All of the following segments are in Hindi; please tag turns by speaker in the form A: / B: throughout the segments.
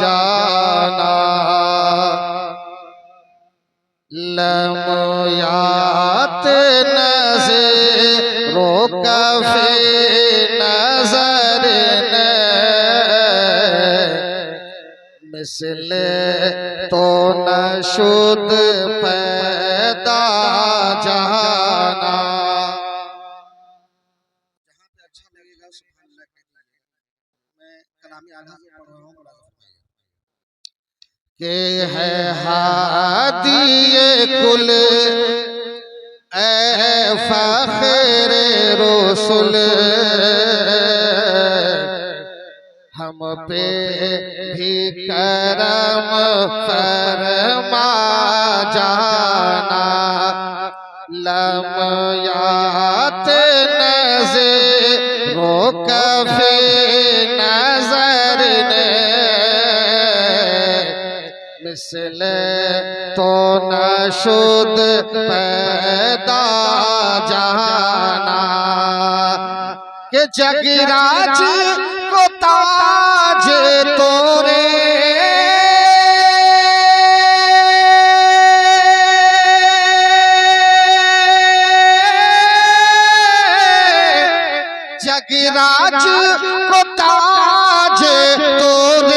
A: जाना लमयात नज़रों का फी नज़र ने मिसले तो नशुद पैदा जाना। जहाँ पे अच्छा लगेगा सुभान अल्लाह कहना है। मैं कलामी आधा से पढ़ रहा हूँ के है हादिये कुल ए फख्रे रसूल हम पे भी करम फरमा जाना लमयात नज़रों का फी नज़र ने मिसले तो नशुद पैदा जाना के जगराज को ताज तोरे जगराज को ताज तोरे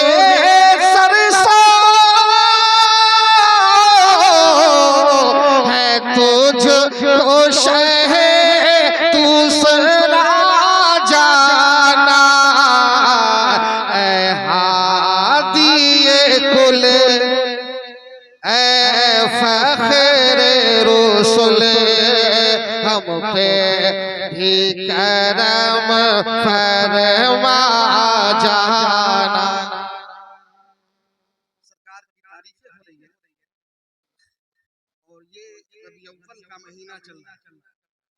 A: हम पे भी करम फरमा जाना। सरकार की तारीफें हो रही है और ये रबी अव्वल का महीना चल रहा है।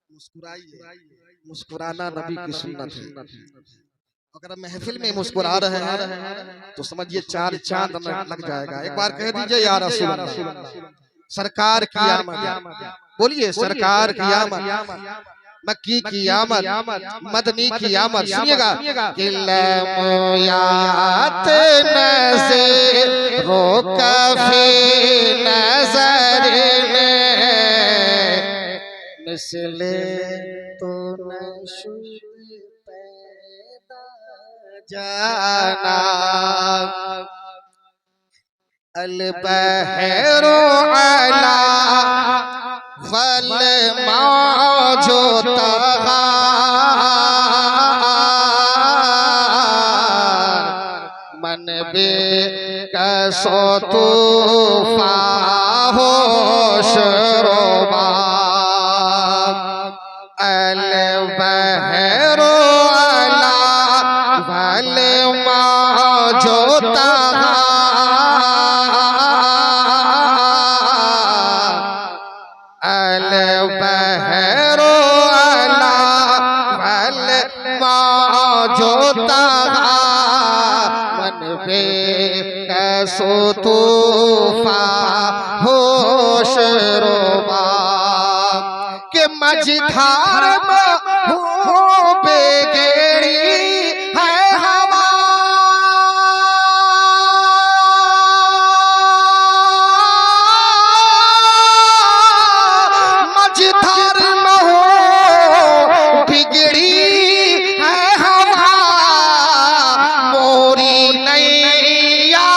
A: मुस्कुराइए, मुस्कुराना नबी की सुन्नत है। अगर महफिल में मुस्कुरा रहे हैं तो समझिए चार चांद लग जाएगा। एक बार कह दीजिए या रसूल अल्लाह। सरकार की आमद, बोलिए सरकार की आमद, मक्की की आमद, मदनी की आमद। सुनिएगा कि लमयात नज़रों का फी नज़र ने मिसले तो नशुद पैदा जाना अल-बहरो अला वल मौजो तगा मन बे कसो तूफा होश रोबा अल-बहरो अला वल मौजो तगा अल-बहरो अला वल मौजो तगा मन पे कसो तूफा होश रोबा के मझधार हो बेगेड़ी है हवा मझधार में हो बिगड़ी है हवा मोरी नैया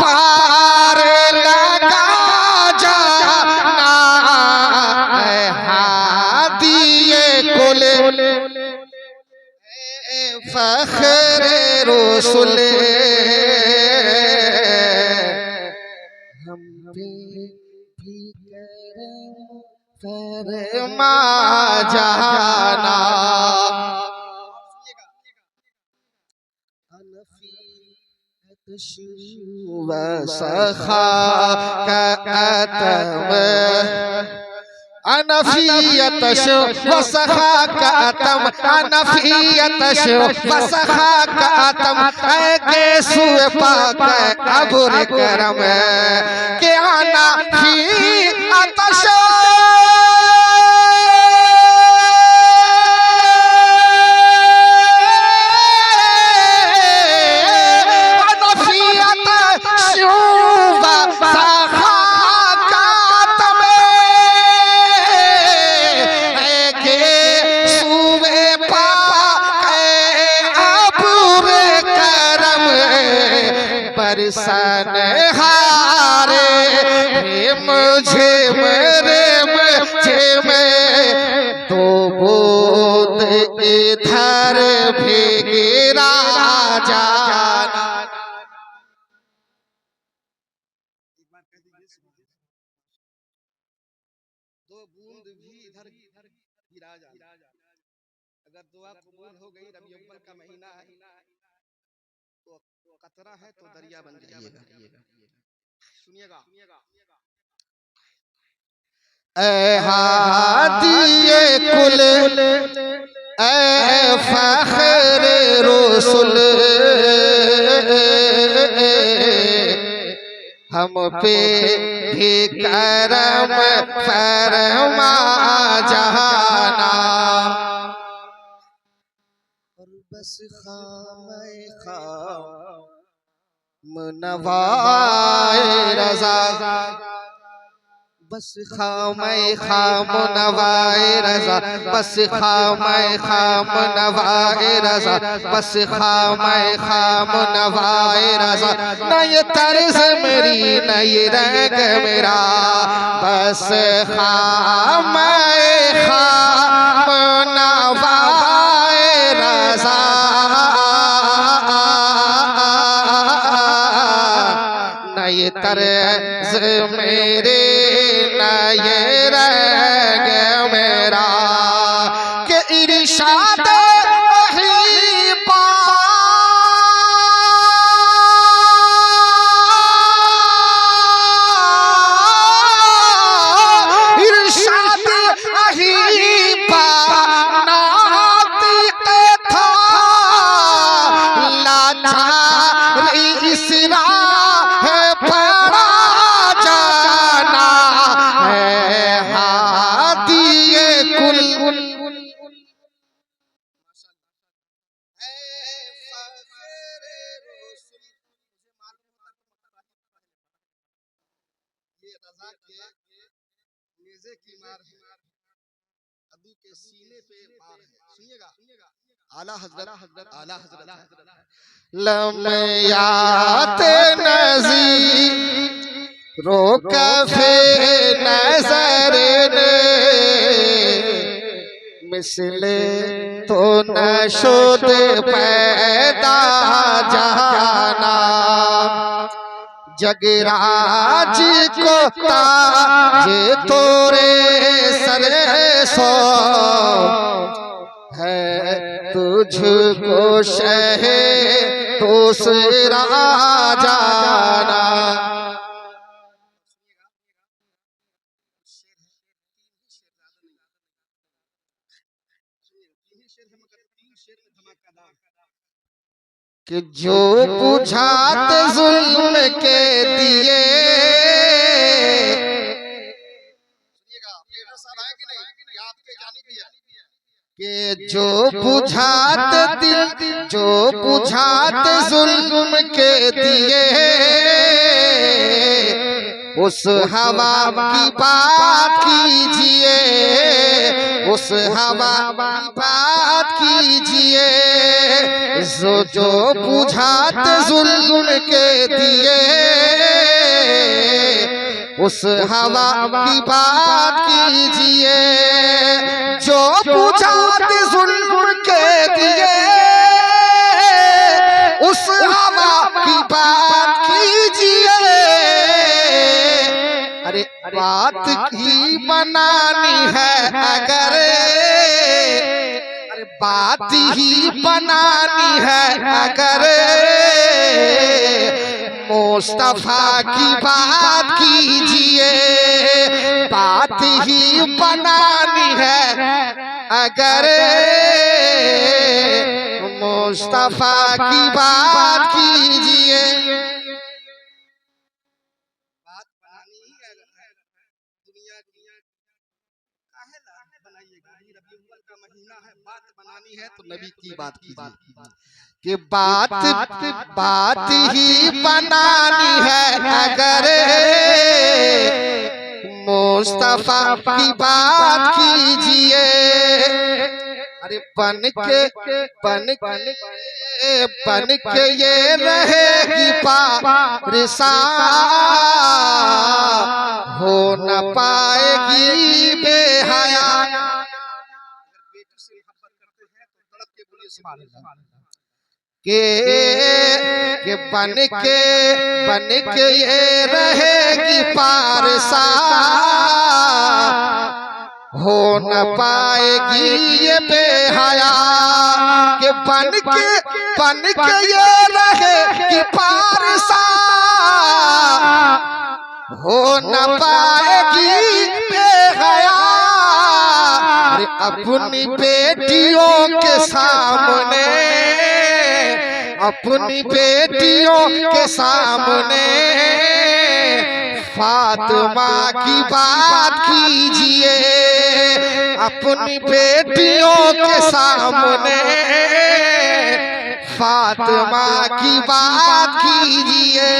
A: पार लगा जाना है हादिये कुल फख्रे रसूल हम पे भी करम फरमा जाना व सखा का अतम अनफियत व सखा का अतम अनफियत व सखा का अतम के सुए पाक अबुर करम के आना फी अतश अनफियत बरसन हारे मुझे मेरे मुझे में तो बूंद इधर भी गिरा जाना। दो बूंद भी इधर गिरा जाना। अगर दुआ कबूल हो गई, रबी अव्वल का महीना है तो कतरा है तो दरिया बन जाइएगा। सुनिएगा, ऐ हादिए कुल ऐ फख्र रसूल हम पे भी करम फरमा जाना। और बस खाम नवाए रज़ा, बस खाम नवाए रज़ा, बस खाम नवाए रज़ा, बस खाम नवाए रज़ा। न ये तर्ज मेरी न ये रंग मेरा, बस खाम नवाए रज़ा। न ये तर्ज मेरे ये रंग मेरा के इरशाद वही पा इरशाद वही पा नातिक था लाचार इसरा है पड़ा जाना। आला हज़रत लम्यात नज़ीर रोकफ़े नज़र ने मिसले तो नशुद पैदा जाना। जगराज को ताज तोरे सर सो है तुझको शहे दूसरा जाना। कि जो बुझात जुल्म के दिए, कि जो बुझात दिल जो बुझात जुल्म के दिए, उस हवा की बात कीजिए, उस हवा की बात कीजिए। जो बुझात जुल्म के दिए, उस हवा की बात कीजिए। जो बुझात जुल्म के दिए, उस हवा की बात कीजिए। अरे बात ही बनानी है अगर, अरे बात ही बनानी है अगर, मुस्तफा की बात कीजिए। बात ही बनानी है अगर, मुस्तफा की बात कीजिए। बात बनानी ही है दुनिया की, काहे ना बनाइएगा। रबी अव्वल का महीना है, बात बनानी है तो नबी की बात कीजिए। कि बात ही बनानी है अगर, मुस्तफा की बात कीजिए। अरे बन के ये रहेगी पारसा हो न पाएगी बेहया। बेटी से मोहब्बत करते हैं तो तड़प के बोलिए सुभान अल्लाह। के बन के ये रहेगी पारसा हो न पाएगी ये बेहया। के बन के ये रहेगी पारसा हो न पाएगी बेहया। अपनी बेटियों के सामने, अपनी बेटियों के सामने फातिमा की बात कीजिए। अपनी बेटियों के सामने फातिमा की बात कीजिए।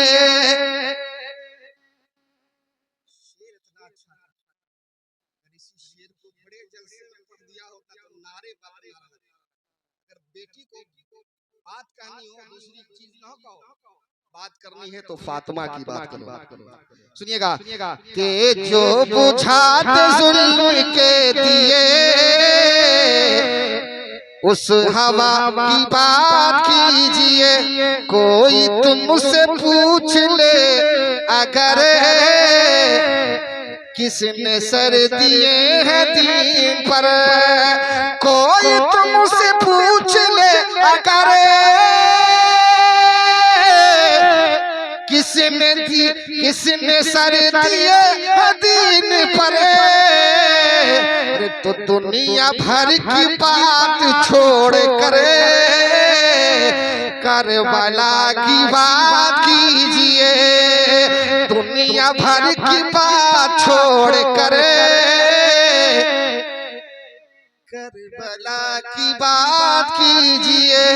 A: शेर को बड़े जलसे में पढ़ दिया होता तो नारे बात ना रहते। अगर बेटी को बात कहनी हो, दूसरी चीज ना कहो, बात करनी है तो फातिमा की बात करो। सुनिएगा कि जो बुझात जुल्म के दिए उस हवा की बात कीजिए। कोई तुमसे पूछ ले अगर किसने सर दिए हैं दीन पर, कोई तुमसे पूछ ले अगर किसने सर दिए हैं दीन पर। तो दुनिया भर की बात छोड़ कर करबला की बात कीजिए। दुनिया भर की बात छोड़ कर करबला की बात कीजिए।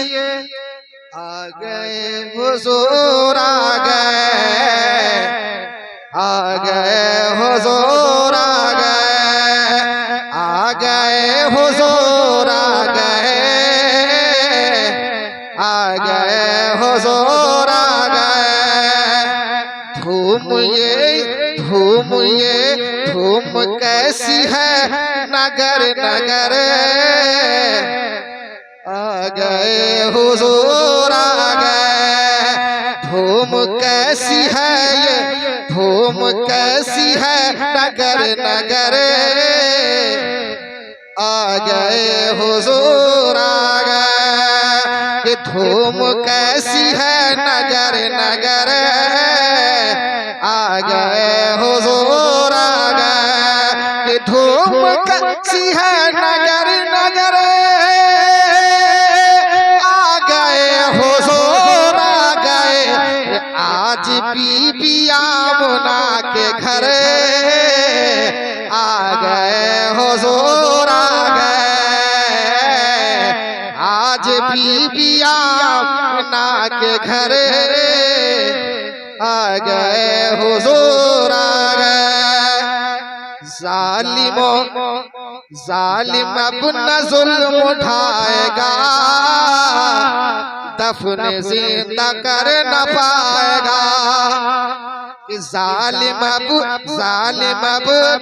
A: आ गए हुजूर आ गए हुजूर आ गए हुजूर आ गए हुजूर आ गए। धूम कैसी है नगर नगर आ गए हुजूर आ गए। धूम कैसी है ये, धूम कैसी है नगर नगर आ गए हुजूर आ गए। धूम कैसी है नगर नगर आ गए हुजूर आ गए। धूम कैसी है नगर नगर आ गए हुजूर आ गए। आज बीबी आमना के घर आ गए हुजूर आ गए। आज बीबी आमना के घर आ गए हुजूर आ गए। जालिम अब न जुल्म उठाएगा, दफन जिंदा कर न पाएगा। जालिम अब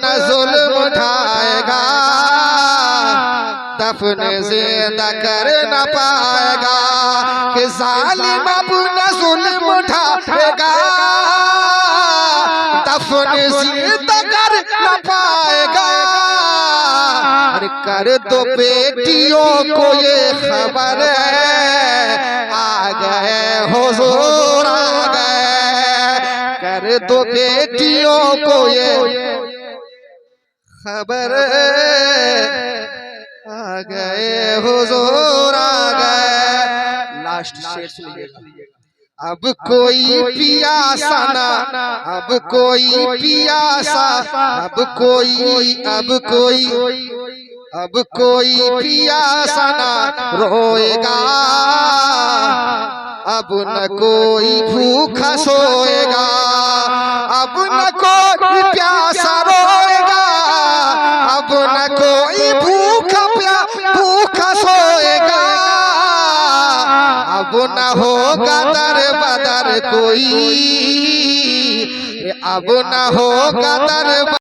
A: न जुल्म उठाएगा, दफन जिंदा कर न पाएगा। कि जालिम अब न जुल्म उठाएगा, दफन जिंदा कर न पाएगा। कर दो बेटियों को ये खबर आ गए हुजूर आ गए। कर दो बेटियों को ये खबर आ गए हुजूर आ गए। लास्ट शेर सुनिएगा। अब कोई पियासा ना, अब कोई पियासा, अब कोई पियासा ना रोएगा। अब न कोई भूखा सोएगा, अब न कोई प्यासा रोएगा। अब न कोई भूखा सोएगा, अब अब ना होगा दर बदर कोई, अब ना होगा दर